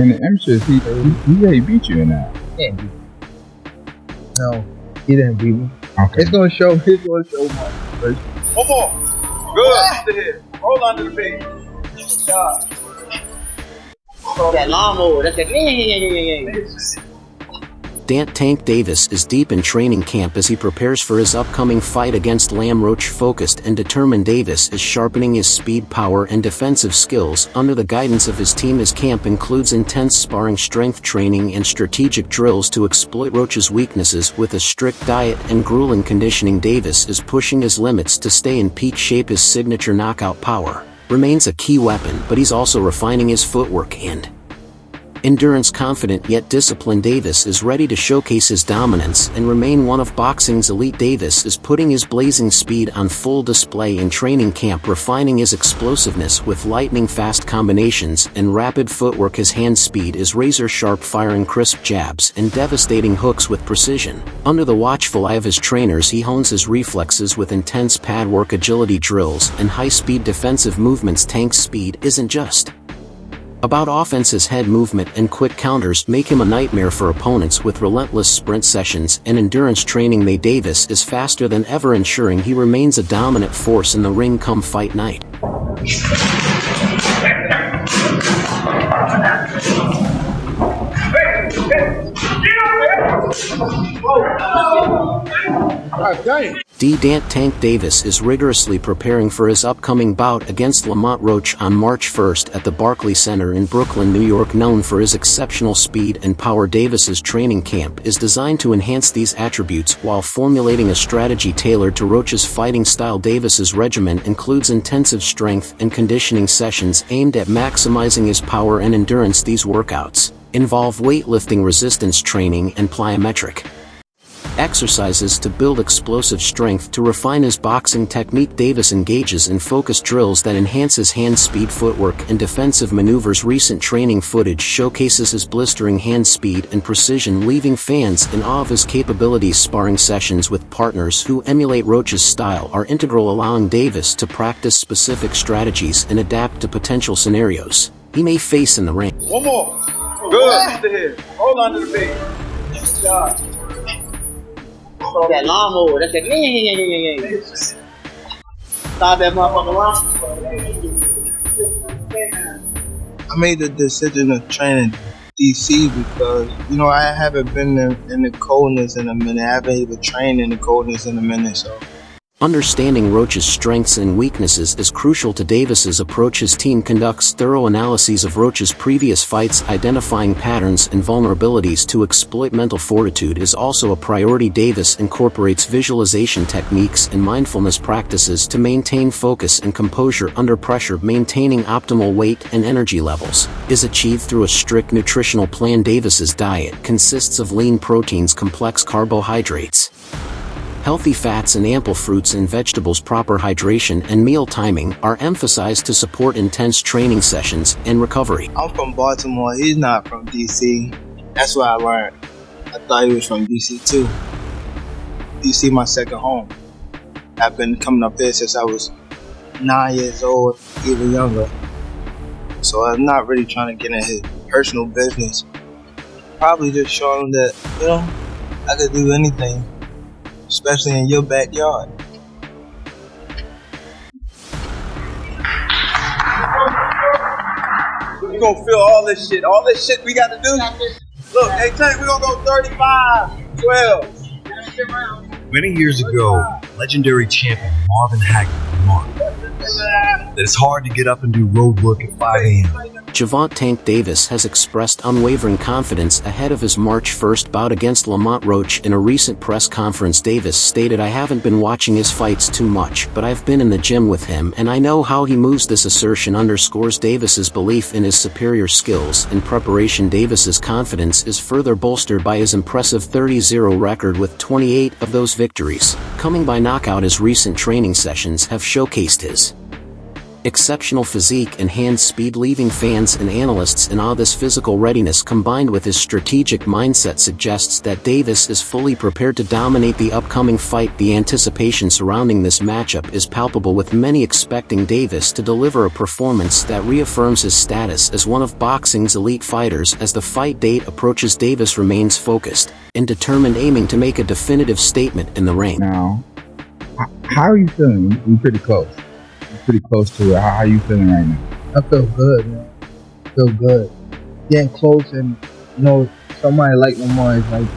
In the amateurs, he beat you in that. Yeah. No, he didn't beat me. Okay. It's gonna show. It's gonna show my first. One more. Good. Sit here. Hold on to the base. Good job. So that lawnmower, that's that. Dant Tank Davis is deep in training camp as he prepares for his upcoming fight against Lam Roach. Focused and determined, Davis is sharpening his speed, power, and defensive skills under the guidance of his team. His camp includes intense sparring, strength training, and strategic drills to exploit Roach's weaknesses. With a strict diet and grueling conditioning, Davis is pushing his limits to stay in peak shape. His signature knockout power remains a key weapon, but he's also refining his footwork and endurance. Confident yet disciplined, Davis is ready to showcase his dominance and remain one of boxing's elite. Davis is putting his blazing speed on full display in training camp, refining his explosiveness with lightning-fast combinations and rapid footwork. His hand speed is razor-sharp, firing crisp jabs and devastating hooks with precision. Under the watchful eye of his trainers, he hones his reflexes with intense pad work, agility drills, and high-speed defensive movements. Tank's speed isn't just about offense. His head movement and quick counters make him a nightmare for opponents. With relentless sprint sessions and endurance training, Davis is faster than ever, ensuring he remains a dominant force in the ring come fight night. Dant Tank Davis is rigorously preparing for his upcoming bout against Lamont Roach on March 1st at the Barclays Center in Brooklyn, New York. Known for his exceptional speed and power, Davis's training camp is designed to enhance these attributes while formulating a strategy tailored to Roach's fighting style. Davis's regimen includes intensive strength and conditioning sessions aimed at maximizing his power and endurance. These workouts involve weightlifting, resistance training, and plyometric exercises to build explosive strength. To refine his boxing technique, Davis engages in focused drills that enhance his hand speed, footwork, and defensive maneuvers. Recent training footage showcases his blistering hand speed and precision, leaving fans in awe of his capabilities. Sparring sessions with partners who emulate Roach's style are integral, allowing Davis to practice specific strategies and adapt to potential scenarios he may face in the ring. One more. Good. Sit here. Hold on to the base. Good job. So that lawnmower, that's that. Stop that motherfucker. I made the decision of training DC because, I haven't been in the coldness in a minute. I haven't even trained in the coldness in a minute, so. Understanding Roach's strengths and weaknesses is crucial to Davis's approach. His team conducts thorough analyses of Roach's previous fights, identifying patterns and vulnerabilities to exploit. Mental fortitude is also a priority. Davis incorporates visualization techniques and mindfulness practices to maintain focus and composure under pressure. Maintaining optimal weight and energy levels is achieved through a strict nutritional plan. Davis's diet consists of lean proteins, complex carbohydrates, healthy fats, and ample fruits and vegetables. Proper hydration and meal timing are emphasized to support intense training sessions and recovery. I'm from Baltimore. He's not from DC. That's what I learned. I thought he was from DC too. DC my second home. I've been coming up here since I was 9 years old, even younger. So I'm not really trying to get in his personal business. Probably just showing him that, I could do anything, especially in your backyard. We're gonna feel all this shit we got to do. Look, hey Tank, we're gonna go 35-12. Many years ago, legendary champion Marvin Hagler remarked that it's hard to get up and do road work at 5 a.m. Gervonta Tank Davis has expressed unwavering confidence ahead of his March 1st bout against Lamont Roach. In a recent press conference, Davis stated, "I haven't been watching his fights too much, but I've been in the gym with him and I know how he moves." This assertion underscores Davis's belief in his superior skills and preparation. Davis's confidence is further bolstered by his impressive 30-0 record, with 28 of those victories coming by knockout. His recent training sessions have showcased his Exceptional physique and hand speed leaving fans and analysts in awe. This physical readiness combined with his strategic mindset suggests that Davis is fully prepared to dominate the upcoming fight. The anticipation surrounding this matchup is palpable, with many expecting Davis to deliver a performance that reaffirms his status as one of boxing's elite fighters. As the fight date approaches, Davis remains focused and determined, aiming to make a definitive statement in the ring. Now, how are you feeling? We're pretty close. Pretty close to it. How are you feeling right now? I feel good, man. I feel good. Getting close and, somebody like Lamar is like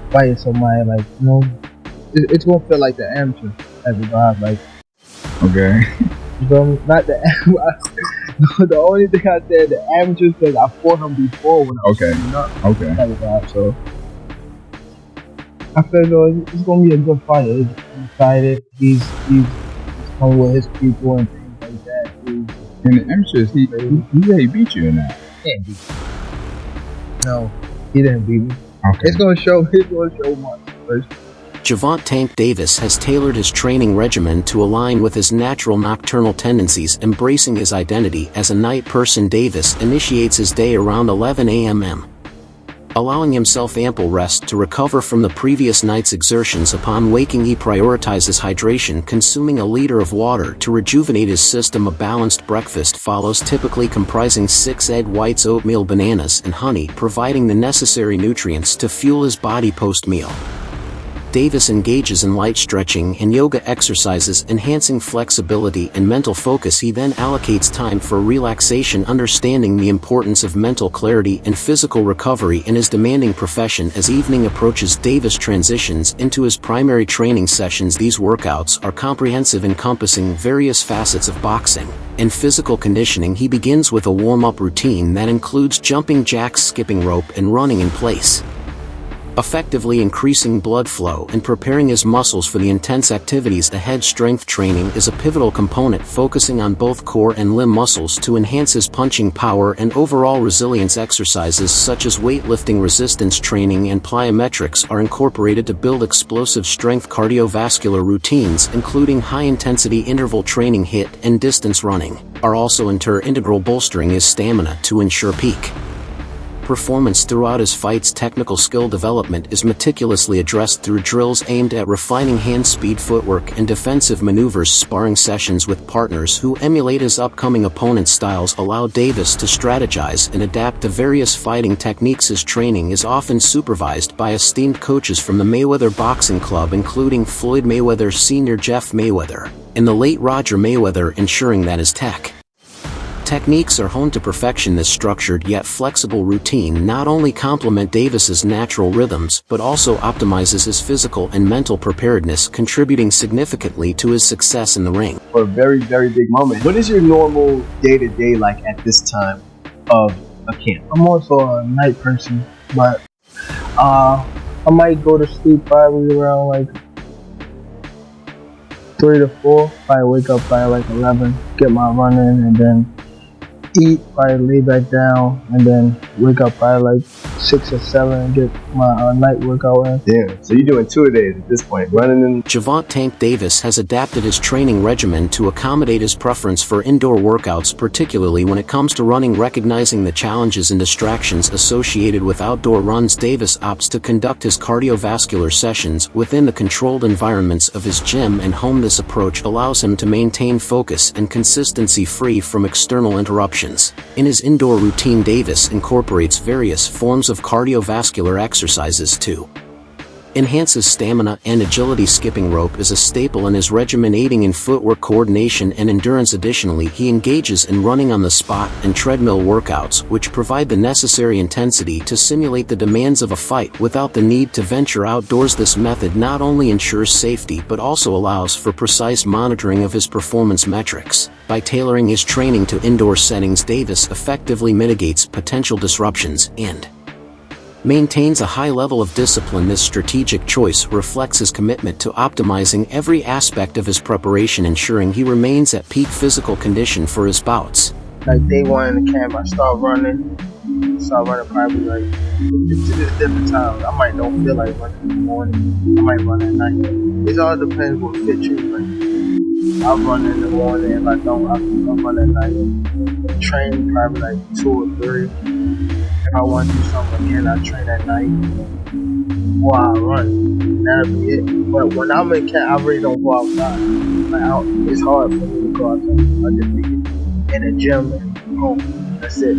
fighting somebody like, it's gonna feel like the amateur type of vibe. Like, okay. You feel me? Not the no, the only thing I said, the amateurs, because I fought him before when I was shooting up. Okay. Type of vibe. So I feel it's gonna be a good fight. I'm excited. He's coming with his people and things like that. In the amateurs, he beat you in that. He didn't beat me. No, he didn't beat me. Okay. It's gonna show much first. Gervonta Tank Davis has tailored his training regimen to align with his natural nocturnal tendencies, embracing his identity as a night person. Davis initiates his day around 11 a.m. Allowing himself ample rest to recover from the previous night's exertions. Upon waking, he prioritizes hydration, consuming a liter of water to rejuvenate his system. A balanced breakfast follows, typically comprising 6 egg whites, oatmeal, bananas, and honey, providing the necessary nutrients to fuel his body post-meal. Davis engages in light stretching and yoga exercises, enhancing flexibility and mental focus. He then allocates time for relaxation, understanding the importance of mental clarity and physical recovery in his demanding profession. As evening approaches, Davis transitions into his primary training sessions. These workouts are comprehensive, encompassing various facets of boxing and physical conditioning. He begins with a warm-up routine that includes jumping jacks, skipping rope, and running in place, effectively increasing blood flow and preparing his muscles for the intense activities ahead. Strength training is a pivotal component, focusing on both core and limb muscles to enhance his punching power and overall resilience. Exercises such as weightlifting, resistance training, and plyometrics are incorporated to build explosive strength. Cardiovascular routines, including high-intensity interval training, HIIT, and distance running, are also integral, bolstering his stamina to ensure peak performance throughout his fights. Technical skill development is meticulously addressed through drills aimed at refining hand speed, footwork, and defensive maneuvers. Sparring sessions with partners who emulate his upcoming opponent's styles allow Davis to strategize and adapt to various fighting techniques. His training is often supervised by esteemed coaches from the Mayweather Boxing Club, including Floyd Mayweather Sr., Jeff Mayweather, and the late Roger Mayweather, ensuring that his techniques are honed to perfection. This structured yet flexible routine not only complements Davis's natural rhythms but also optimizes his physical and mental preparedness, contributing significantly to his success in the ring. For a very, very big moment. What is your normal day-to-day like at this time of a camp? I'm also a night person, but I might go to sleep probably around like 3 to 4. Probably wake up by like 11, get my run in, and then eat, probably lay back down, and then wake up probably like 6 or 7 and get my night workout in. Damn, so you're doing 2 a days at this point, running in. Gervonta Tank Davis has adapted his training regimen to accommodate his preference for indoor workouts, particularly when it comes to running. Recognizing the challenges and distractions associated with outdoor runs, Davis opts to conduct his cardiovascular sessions within the controlled environments of his gym and home. This approach allows him to maintain focus and consistency free from external interruptions. In his indoor routine, Davis incorporates various forms of cardiovascular exercises to enhance his stamina and agility. Skipping rope is a staple in his regimen, aiding in footwork coordination and endurance. Additionally, he engages in running on the spot and treadmill workouts, which provide the necessary intensity to simulate the demands of a fight without the need to venture outdoors. This method not only ensures safety but also allows for precise monitoring of his performance metrics. By tailoring his training to indoor settings, Davis effectively mitigates potential disruptions and maintains a high level of discipline. This strategic choice reflects his commitment to optimizing every aspect of his preparation, ensuring he remains at peak physical condition for his bouts. Like day 1 in the camp, I start running probably like it's different times. I might don't feel like running in the morning. I might run at night. It all depends what fit you. Like I run in the morning. If I don't, I run at night. Train probably like 2 or 3. If I want to do something again, I train at night. Or I run. That'll be it. But when I'm in camp, I really don't go outside. It's hard for me to go outside. I just be in the gym and home. That's it.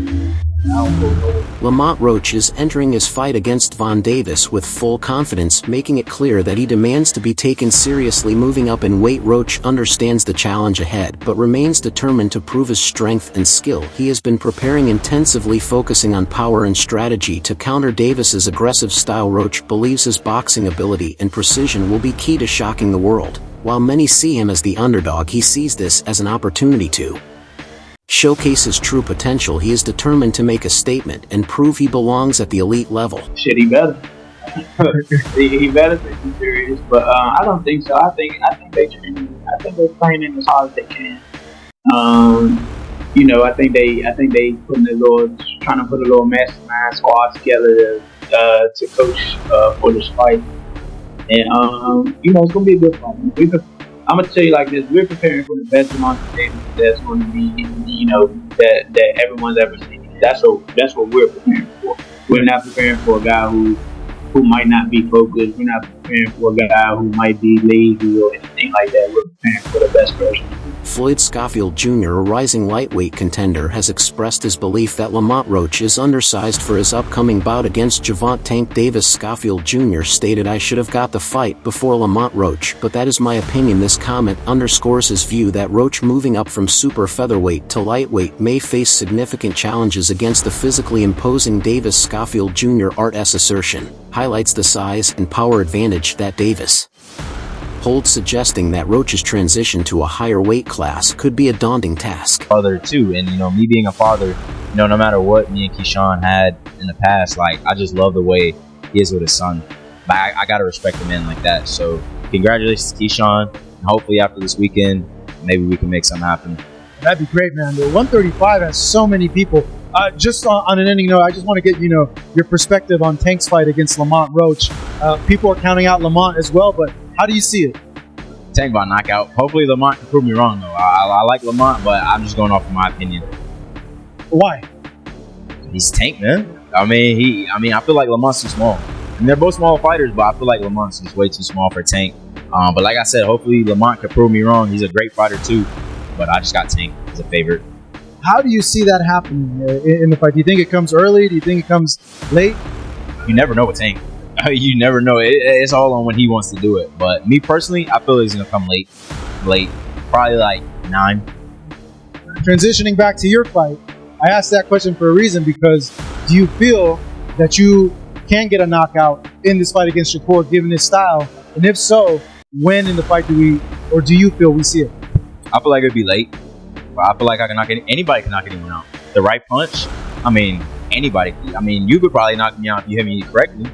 Lamont Roach is entering his fight against Von Davis with full confidence, making it clear that he demands to be taken seriously. Moving up in weight, Roach understands the challenge ahead but remains determined to prove his strength and skill. He has been preparing intensively, focusing on power and strategy to counter Davis's aggressive style. Roach believes his boxing ability and precision will be key to shocking the world. While many see him as the underdog, he sees this as an opportunity to showcase his true potential. He is determined to make a statement and prove he belongs at the elite level. Shit, he better. he better take it serious, but I don't think so. I think they're training as hard as they can. I think they trying to put a little mastermind squad together to coach for this fight, and it's gonna be a good fight. I'm gonna tell you like this: we're preparing for the best Gervonta Davis that's going to be, that everyone's ever seen. That's what we're preparing for. We're not preparing for a guy who might not be focused. We're not preparing for a guy who might be lazy or anything like that. We're preparing for the best person. Floyd Schofield Jr., a rising lightweight contender, has expressed his belief that Lamont Roach is undersized for his upcoming bout against Gervonta Tank Davis. Schofield Jr. stated, "I should have got the fight before Lamont Roach, but that is my opinion." This comment underscores his view that Roach, moving up from super featherweight to lightweight, may face significant challenges against the physically imposing Davis. Schofield Jr. Art's assertion highlights the size and power advantage that Davis holds, suggesting that Roach's transition to a higher weight class could be a daunting task. Father too, and me being a father, no matter what me and Keyshawn had in the past, I just love the way he is with his son. I gotta respect a man like that. So congratulations to Keyshawn, and hopefully after this weekend, maybe we can make something happen. That'd be great, man. The 135 has so many people. Just on an ending note, I just want to get your perspective on Tank's fight against Lamont Roach. People are counting out Lamont as well, but how do you see it? Tank by knockout. Hopefully Lamont can prove me wrong though. I like Lamont, but I'm just going off of my opinion. Why? He's Tank, man. I feel like Lamont's too small. And they're both small fighters, but I feel like Lamont's just way too small for Tank. But like I said, hopefully Lamont can prove me wrong. He's a great fighter too, but I just got Tank as a favorite. How do you see that happening in the fight? Do you think it comes early? Do you think it comes late? You never know with Tank. You never know. It's all on when he wants to do it. But me personally, I feel he's going to come late. Probably like 9. Transitioning back to your fight, I asked that question for a reason, because do you feel that you can get a knockout in this fight against Shakur given his style? And if so, when in the fight do you feel we see it? I feel like it'd be late. But I feel like I can anybody can knock anyone out. The right punch, anybody. You could probably knock me out if you hit me correctly.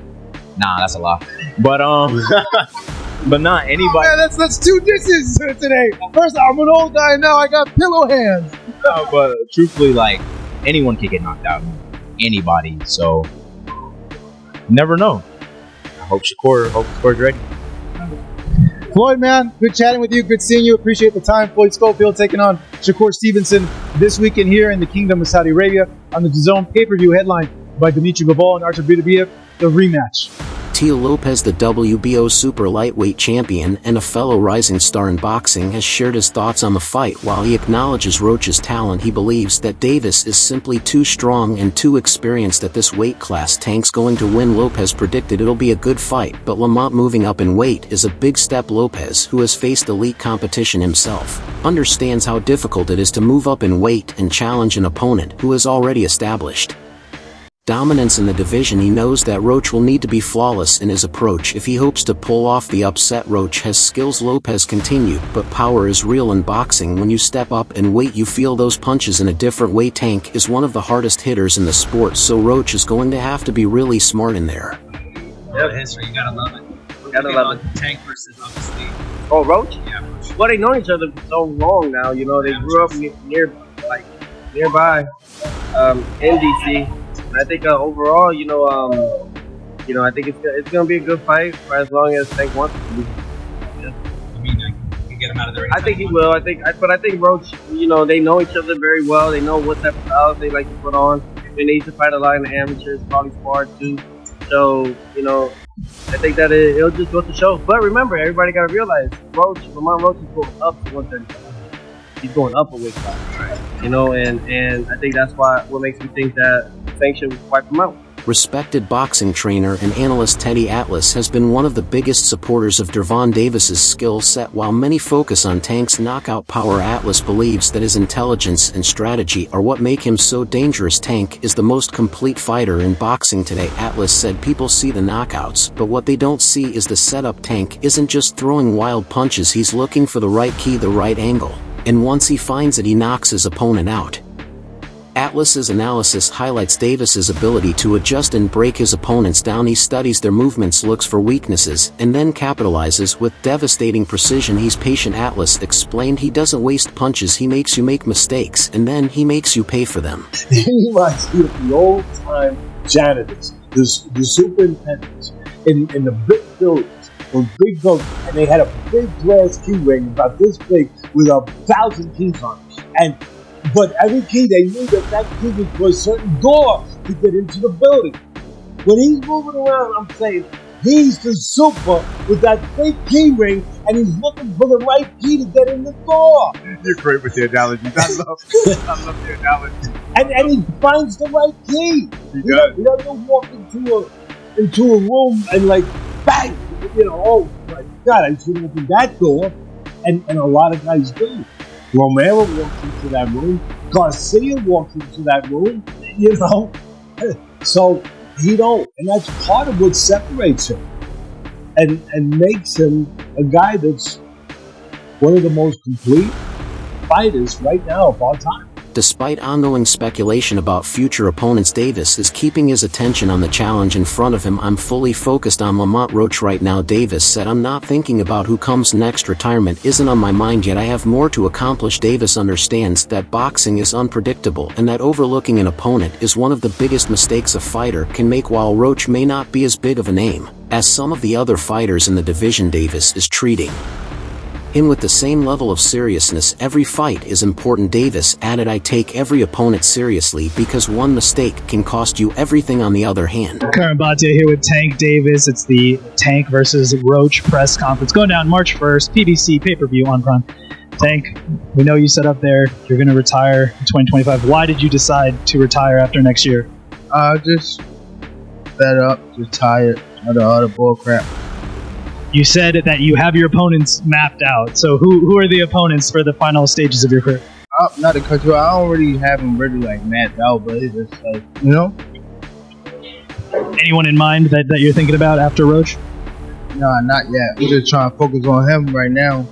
Nah, that's a lie. But but not anybody. Oh, man, that's 2 dishes today. First, I'm an old guy, now I got pillow hands. No, but truthfully, anyone can get knocked out. Anybody. So never know. I hope Shakur's ready. Floyd, man, good chatting with you. Good seeing you. Appreciate the time. Floyd Schofield taking on Shakur Stevenson this weekend here in the Kingdom of Saudi Arabia on the DAZN pay-per-view, headlined by Dimitri Bivol and Artur Beterbiev, the rematch. Teal Lopez, the WBO super lightweight champion and a fellow rising star in boxing, has shared his thoughts on the fight. While he acknowledges Roach's talent, he believes that Davis is simply too strong and too experienced at this weight class. Tank's going to win. Lopez predicted it'll be a good fight, but Lamont moving up in weight is a big step. Lopez, who has faced elite competition himself, understands how difficult it is to move up in weight and challenge an opponent who is already established dominance in the division. He knows that Roach will need to be flawless in his approach if he hopes to pull off the upset. Roach has skills, Lopez continued, but power is real in boxing. When you step up in weight, you feel those punches in a different way. Tank is one of the hardest hitters in the sport, so Roach is going to have to be really smart in there. Yeah, history, you gotta love it. Gotta love it. Tank versus obviously. Oh, Roach? Yeah, Roach. Well, they know each other for so long now. They grew up nearby in DC. I think overall, I think it's gonna be a good fight for as long as Tank wants it to be. Yeah. I get him out of there. I think he will. But I think Roach, you know, they know each other very well. They know what type of styles they like to put on. When they used to fight a lot in the amateurs, probably sparred too. So, you know, I think that it'll just go to show. But remember, everybody got to realize, Lamont Roach is going up to 135. He's going up a weight class, you know, and I think that's what makes me think that Tank should wipe him out. Respected boxing trainer and analyst Teddy Atlas has been one of the biggest supporters of Gervonta Davis's skill set. While many focus on Tank's knockout power, Atlas believes that his intelligence and strategy are what make him so dangerous. Tank is the most complete fighter in boxing today. Atlas said people see the knockouts, but what they don't see is the setup. Tank isn't just throwing wild punches, he's looking for the right key, the right angle, and once he finds it, he knocks his opponent out. Atlas's analysis highlights Davis's ability to adjust and break his opponents down. He studies their movements, looks for weaknesses, and then capitalizes with devastating precision. He's patient. Atlas explained he doesn't waste punches, he makes you make mistakes, and then he makes you pay for them. He reminds me of the old-time janitors, the superintendents in the big buildings, those big buildings, and they had a big glass key ring about this big with 1,000 keys on it. But every key, they knew that key was for a certain door to get into the building. When he's moving around, I'm saying, he's the super with that big key ring, and he's looking for the right key to get in the door. You're great with the analogies. I love the analogies. And he finds the right key. He does. He doesn't walk into a room and like, bang, you know, oh my God, I shouldn't open that door. And a lot of guys do. Romero walks into that room. Garcia walks into that room, you know. So he don't, and that's part of what separates him and makes him a guy that's one of the most complete fighters right now of our time. Despite ongoing speculation about future opponents, Davis is keeping his attention on the challenge in front of him. I'm fully focused on Lamont Roach right now, Davis said. I'm not thinking about who comes next. Retirement isn't on my mind yet. I have more to accomplish. Davis understands that boxing is unpredictable and that overlooking an opponent is one of the biggest mistakes a fighter can make. While Roach may not be as big of a name as some of the other fighters in the division, Davis is treating him with the same level of seriousness. Every fight is important, Davis added. I take every opponent seriously because one mistake can cost you everything. On the other hand, Karan Bhatia here with Tank Davis. It's the Tank versus Roach press conference going down March 1st, PBC pay-per-view on Prime. Tank, we know you set up there. You're going to retire in 2025. Why did you decide to retire after next year? Just fed up, just tired of all the bull crap. You said that you have your opponents mapped out. So who are the opponents for the final stages of your career? Not to cut you out, I don't really have them really like mapped out, but it's just like, you know. Anyone in mind that you're thinking about after Roach? No, not yet. We're just trying to focus on him right now.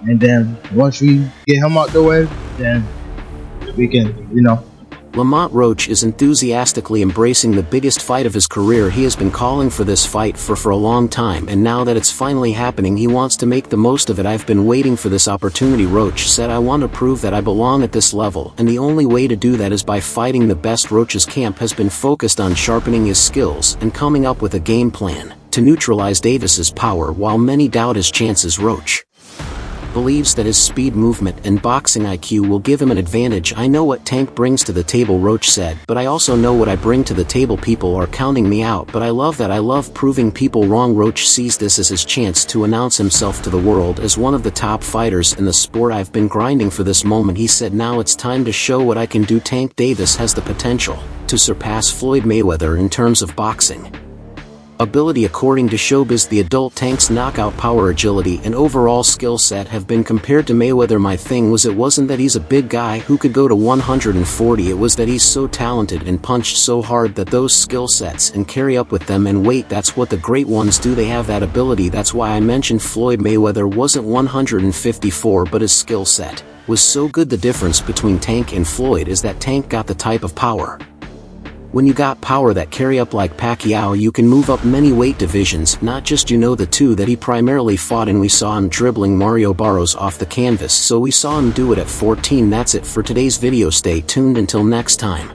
And then once we get him out the way, then we can, you know. Lamont Roach is enthusiastically embracing the biggest fight of his career. He has been calling for this fight for a long time, and now that it's finally happening, he wants to make the most of it. I've been waiting for this opportunity, Roach said. I want to prove that I belong at this level, and the only way to do that is by fighting the best. Roach's camp has been focused on sharpening his skills and coming up with a game plan to neutralize Davis's power. While many doubt his chances, Roach believes that his speed, movement, and boxing IQ will give him an advantage. I know what Tank brings to the table, Roach said, but I also know what I bring to the table. People are counting me out, but I love that. I love proving people wrong. Roach sees this as his chance to announce himself to the world as one of the top fighters in the sport. I've been grinding for this moment, he said. Now it's time to show what I can do. Tank Davis has the potential to surpass Floyd Mayweather in terms of boxing ability. According to Showbiz, the adult Tank's knockout power, agility, and overall skill set have been compared to Mayweather. My thing was, it wasn't that he's a big guy who could go to 140, it was that he's so talented and punched so hard that those skill sets and carry up with them and weight. That's what the great ones do, they have that ability. That's why I mentioned Floyd Mayweather wasn't 154, but his skill set was so good. The difference between Tank and Floyd is that Tank got the type of power. When you got power that carry up like Pacquiao, you can move up many weight divisions, not just the two that he primarily fought in. We saw him dribbling Mario Barros off the canvas, so we saw him do it at 14. That's it for today's video. Stay tuned until next time.